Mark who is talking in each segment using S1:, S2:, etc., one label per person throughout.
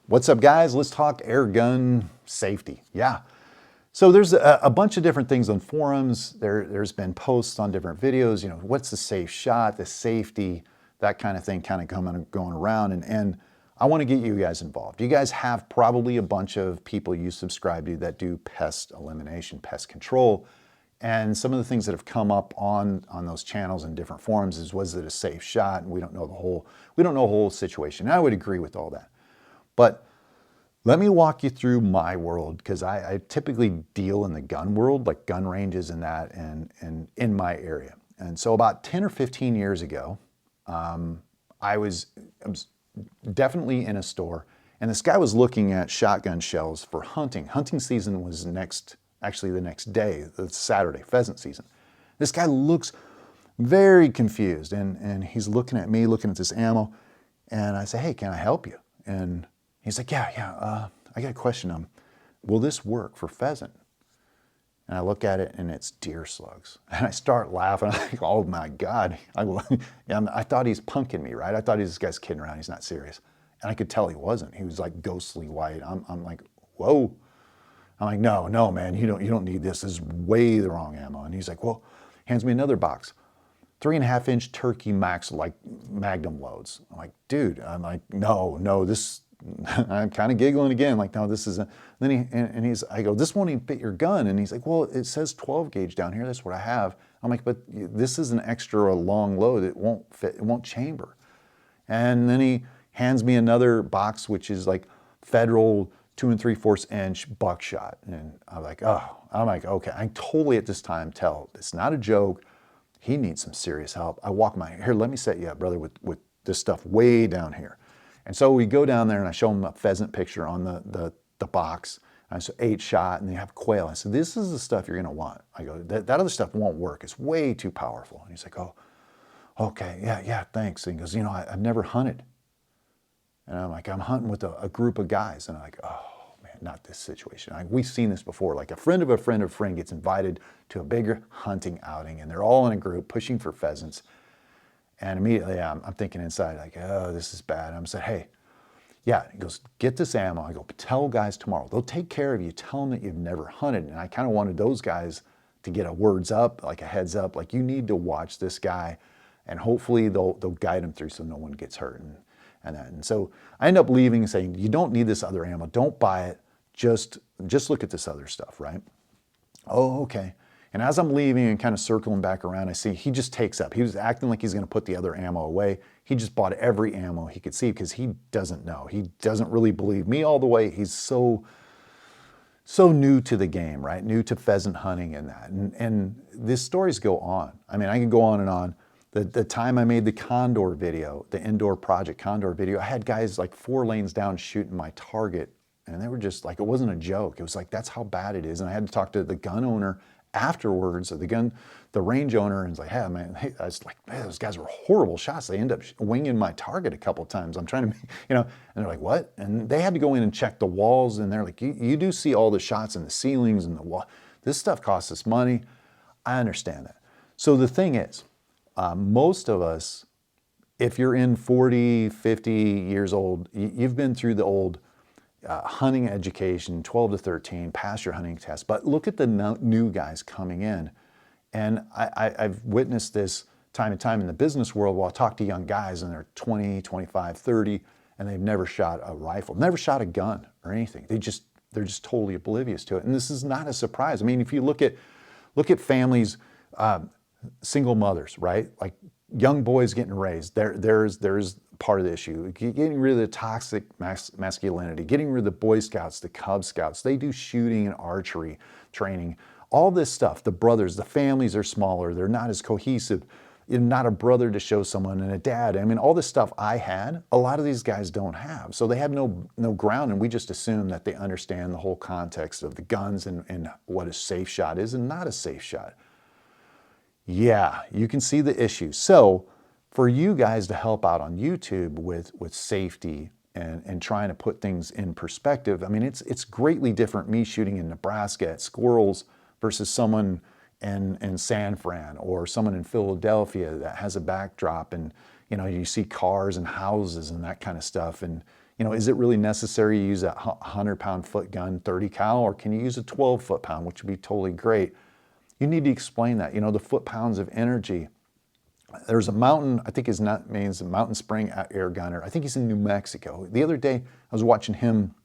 S1: What's up, guys? Let's talk air gun safety. Yeah. So there's a bunch of different things on forums. There's been posts on different videos, what's the safe shot, the safety, that kind of thing kind of going around. And I want to get you guys involved. You guys have probably a bunch of people you subscribe to that do pest elimination, pest control. And some of the things that have come up on those channels and different forums is, was it a safe shot? And we don't know the whole situation. And I would agree with all that. But let me walk you through my world, because I typically deal in the gun world, like gun ranges and that, and in my area. And so about 10 or 15 years ago, I was definitely in a store, and this guy was looking at shotgun shells for hunting. Hunting season was actually the next day, the Saturday, pheasant season. This guy looks very confused, and he's looking at me, looking at this ammo, and I say, hey, can I help you? And he's like, yeah, I got a question. Will this work for pheasant? And I look at it, and it's deer slugs. And I start laughing. I'm like, oh my God. I thought he's punking me, right? I thought this guy's kidding around. He's not serious. And I could tell he wasn't. He was like ghostly white. I'm like, whoa. I'm like, no, man, you don't need this. This is way the wrong ammo. And he's like, well, hands me another box. 3.5-inch turkey max, like magnum loads. I'm like, dude, no, this, I'm kind of giggling again, like, no, this isn't. Then I go, this won't even fit your gun. And he's like, well, it says 12 gauge down here. That's what I have. I'm like, but this is an extra long load. It won't fit, it won't chamber. And then he hands me another box, which is like Federal 2 3/4-inch buckshot. And I'm like, okay. I totally at this time tell it's not a joke. He needs some serious help. I walk here, let me set you up, brother, with this stuff way down here. And so we go down there, and I show him a pheasant picture on the box. And so 8-shot, and they have quail. I said, this is the stuff you're gonna want. I go, that other stuff won't work. It's way too powerful. And he's like, oh, okay, yeah, thanks. And he goes, I've never hunted. And I'm like, I'm hunting with a group of guys. And I'm like, oh man, not this situation. We've seen this before. Like a friend of a friend of a friend gets invited to a bigger hunting outing, and they're all in a group pushing for pheasants. And immediately I'm thinking inside, like, oh, this is bad. I'm saying, hey, yeah. He goes, get this ammo. I go, tell guys tomorrow. They'll take care of you. Tell them that you've never hunted. And I kind of wanted those guys to get a words up, like a heads up, like you need to watch this guy, and hopefully they'll guide him through so no one gets hurt. And so I end up leaving and saying, you don't need this other ammo. Don't buy it. Just look at this other stuff, right? Oh, okay. And as I'm leaving and kind of circling back around, I see he just takes up. He was acting like he's going to put the other ammo away. He just bought every ammo he could see because he doesn't know. He doesn't really believe me all the way. He's so new to the game, right? New to pheasant hunting and that. And these stories go on. I mean, I can go on and on. The time I made the Condor video, the indoor project Condor video, I had guys like 4 lanes down shooting my target, and they were just like, it wasn't a joke. It was like, that's how bad it is. And I had to talk to the gun owner afterwards, the range owner, and was like, hey, man, I was like, man, those guys were horrible shots. They end up winging my target a couple times. I'm trying to, and they're like, what? And they had to go in and check the walls, and they're like, you do see all the shots in the ceilings and the wall. This stuff costs us money. I understand that. So the thing is, most of us, if you're in 40, 50 years old, you've been through the old hunting education, 12 to 13, pass your hunting test. But look at the new guys coming in. And I've witnessed this time and time in the business world while I talk to young guys, and they're 20, 25, 30, and they've never shot a rifle, never shot a gun or anything. They're just totally oblivious to it. And this is not a surprise. I mean, if you look at families, single mothers, right? Like young boys getting raised, there's part of the issue. Getting rid of the toxic masculinity, getting rid of the Boy Scouts, the Cub Scouts. They do shooting and archery training. All this stuff, the brothers, the families are smaller. They're not as cohesive. You're not a brother to show someone and a dad. I mean, all this stuff I had, a lot of these guys don't have. So they have no ground, and we just assume that they understand the whole context of the guns and what a safe shot is and not a safe shot. Yeah, you can see the issue. So for you guys to help out on YouTube with safety and trying to put things in perspective, I mean, it's greatly different me shooting in Nebraska at squirrels versus someone in San Fran or someone in Philadelphia that has a backdrop, and you see cars and houses and that kind of stuff, and You know, is it really necessary to use a 100-pound foot gun, 30 cal, or can you use a 12 foot-pound, which would be totally great? You need to explain that. You know, the foot-pounds of energy. There's a mountain, I think his name's Mountain Spring Air Gunner. I think he's in New Mexico. The other day, I was watching him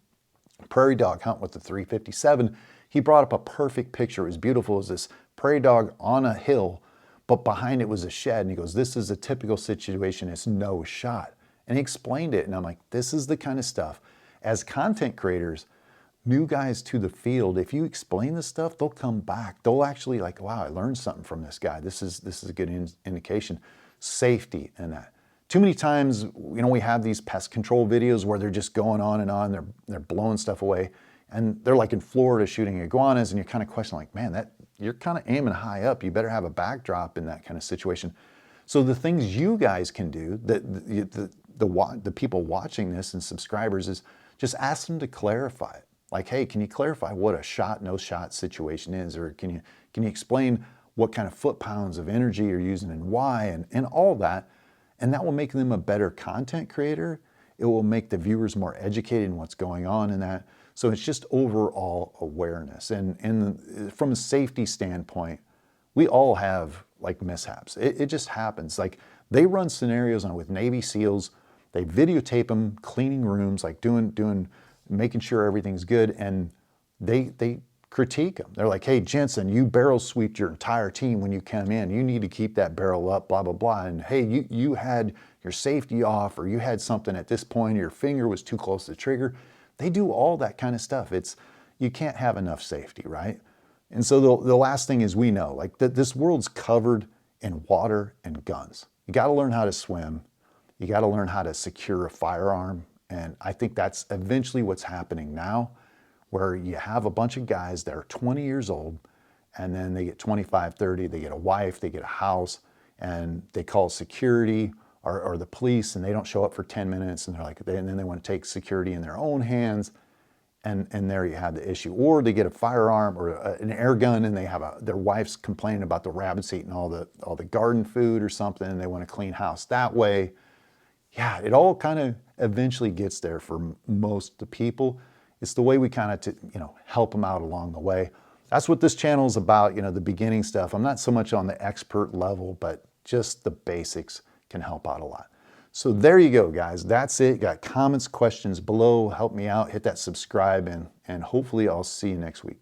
S1: prairie dog hunt with the 357. He brought up a perfect picture. It was beautiful. It was this prairie dog on a hill, but behind it was a shed. And he goes, this is a typical situation. It's no shot. And he explained it. And I'm like, this is the kind of stuff. As content creators, new guys to the field, if you explain this stuff, they'll come back. They'll actually like, wow, I learned something from this guy. This is a good indication. Safety in that. Too many times, you know, we have these pest control videos where they're just going on and on. They're blowing stuff away. And they're like in Florida shooting iguanas, and you're kind of questioning like, man, you're kind of aiming high up. You better have a backdrop in that kind of situation. So the things you guys can do, the people watching this and subscribers, is just ask them to clarify it. Like, hey, can you clarify what a shot, no shot situation is? Or can you explain what kind of foot-pounds of energy you're using and why, and all that. And that will make them a better content creator. It will make the viewers more educated in what's going on in that. So it's just overall awareness. And from a safety standpoint, we all have like mishaps. It just happens. Like they run scenarios on with Navy SEALs. They videotape them cleaning rooms, like making sure everything's good. And they critique them. They're like, hey, Jensen, you barrel sweeped your entire team when you come in. You need to keep that barrel up, blah, blah, blah. And hey, you had your safety off, or you had something at this point, your finger was too close to the trigger. They do all that kind of stuff. You can't have enough safety, right? And so the last thing is we know, like this world's covered in water and guns. You got to learn how to swim. You got to learn how to secure a firearm. And I think that's eventually what's happening now, where you have a bunch of guys that are 20 years old, and then they get 25, 30, they get a wife, they get a house, and they call security or the police, and they don't show up for 10 minutes, and then they want to take security in their own hands, and there you have the issue. Or they get a firearm or an air gun, and they have their wife's complaining about the rabbits eating all the garden food or something, and they want to clean house that way. Yeah, it all kind of eventually gets there for most of the people. It's the way we kind of help them out along the way. That's what this channel is about, the beginning stuff. I'm not so much on the expert level, but just the basics can help out a lot. So there you go, guys. That's it. Got comments, questions below. Help me out. Hit that subscribe, and hopefully I'll see you next week.